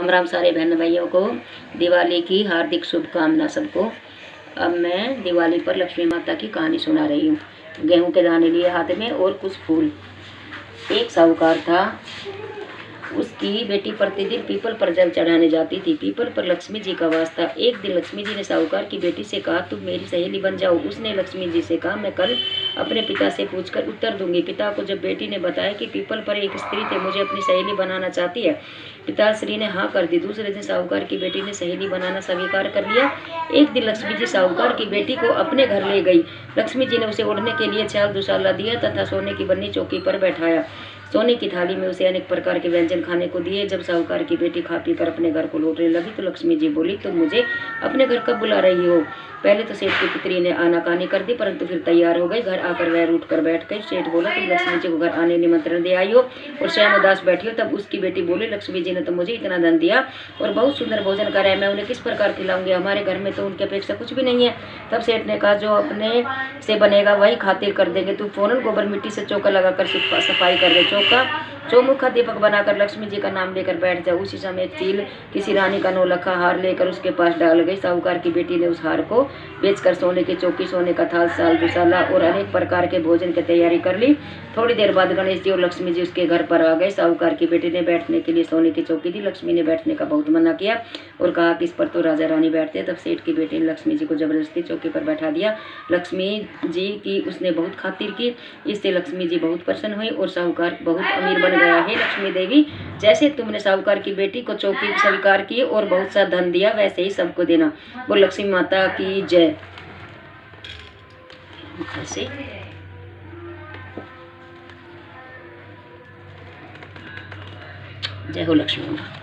राम राम सारे बहन भाइयों को दिवाली की हार्दिक शुभकामना सबको। अब मैं दिवाली पर लक्ष्मी माता की कहानी सुना रही हूँ। गेहूं के दाने लिए हाथ में और कुछ फूल। एक साहूकार था, उसकी बेटी प्रतिदिन पीपल पर जल चढ़ाने जाती थी। पीपल पर लक्ष्मी जी का वास था। एक दिन लक्ष्मी जी ने साहूकार की बेटी से कहा, तुम मेरी सहेली बन जाओ। उसने लक्ष्मी जी से कहा, मैं कल अपने पिता से पूछकर उत्तर दूंगी। पिता को जब बेटी ने बताया कि पीपल पर एक स्त्री थे, मुझे अपनी सहेली बनाना चाहती है, पिताश्री ने हाँ कर दी। दूसरे दिन साहूकार की बेटी ने सहेली बनाना स्वीकार कर लिया। एक दिन लक्ष्मी जी साहूकार की बेटी को अपने घर ले गई। लक्ष्मी जी ने उसे ओढ़ने के लिए चाल दुशाला दिया तथा सोने की बनी चौकी पर बैठाया। सोने की थाली में उसे अनेक प्रकार के व्यंजन खाने को दिए। जब साहूकार की बेटी खा पी कर अपने घर को लौटने लगी तो लक्ष्मी जी बोली, तुम मुझे अपने घर कब बुला रही हो? पहले तो सेठ की पुत्री ने आनाकानी कर दी, परंतु फिर तैयार हो गई। घर आकर वह उठ कर बैठ गई। सेठ बोला, तुम लक्ष्मी जी को घर आने निमंत्रण दे आई हो और स्वयं उदास बैठी हो। तब उसकी बेटी बोली, लक्ष्मी जी ने तो मुझे इतना धन दिया और बहुत सुंदर भोजन कराया, मैं उन्हें किस प्रकार खिलाऊंगी? हमारे घर में तो उनकी अपेक्षा कुछ भी नहीं है। तब सेठ ने कहा, जो अपने से बनेगा वही खातिर कर देंगे। तू फौरन गोबर मिट्टी से चौका लगाकर सफाई कर दे। चौमुखा दीपक बनाकर लक्ष्मी जी का नाम लेकर बैठ जाओ। उसी समय एक चील किसी रानी का नौलखा हार लेकर उसके पास डाल गई। साहूकार की बेटी ने उस हार को बेचकर सोने की चौकी, सोने का थाल, साल दुसाला और अनेक प्रकार के भोजन की तैयारी कर ली। थोड़ी देर बाद गणेश जी और लक्ष्मी जी उसके घर पर आ गए। साहूकार की बेटी ने बैठने के लिए सोने की चौकी दी। लक्ष्मी ने बैठने का बहुत मना किया और कहा कि इस पर तो राजा रानी बैठते। तब सेठ की बेटी ने लक्ष्मी जी को जबरदस्ती चौकी पर बैठा दिया। लक्ष्मी जी की उसने बहुत खातिर की। इससे लक्ष्मी जी बहुत प्रसन्न हुई और साहूकार बहुत अमीर बन गया है। लक्ष्मी देवी, जैसे तुमने साहूकार की बेटी को चौकी स्वीकार की और बहुत सा धन दिया, वैसे ही सबको देना। वो लक्ष्मी माता की जय। ऐसे जय हो लक्ष्मी माता।